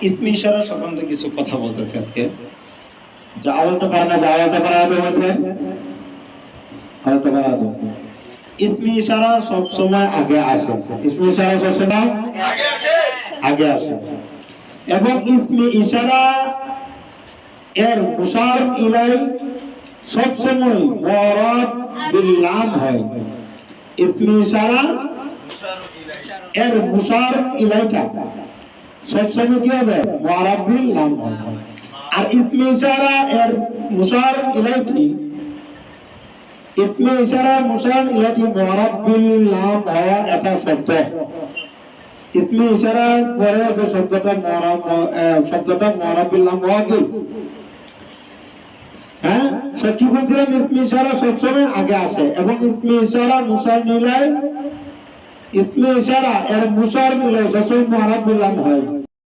ইসমে ইশারা সম্বন্ধে কিছু কথা বলতেছি আজকে। যে আওয়াজটা বাড়ানো যায়, আওয়াজটা বাড়াতে হবে, আওয়াজটা বাড়াতে। ইসমে ইশারা সব সময় আগে আসে, ইসমে ইশারা সবসময় আগে আসে। এবং ইসমে ইশারা এর মুশার ইলাই সব সময় মুরাদ বিল লাম হয়। ইসমে ইশারা এর মুশার ইলাইটা সব সময় কি হবে? মুরাদ বিল লাম হয়। আর ইসমে ইশারা এর মুশার ইলাইটি, ইসমে ইশারা মুশার ইলাইটি মুরাদ বিল লাম হওয়া এটা শব্দ। ইসমে ইশারার পরে যে শব্দটা মুরাদ বিল লাম হওয়া কি? হ্যাঁ, কি বলছিলাম? ইসমে ইশারা সবসময় আগে আসে এবং ইসমে ইশারা মুশার ইলাই, ইসমে ইশারা এর মুশার ইলাই সবসময় মুরাদ বিল লাম হয়।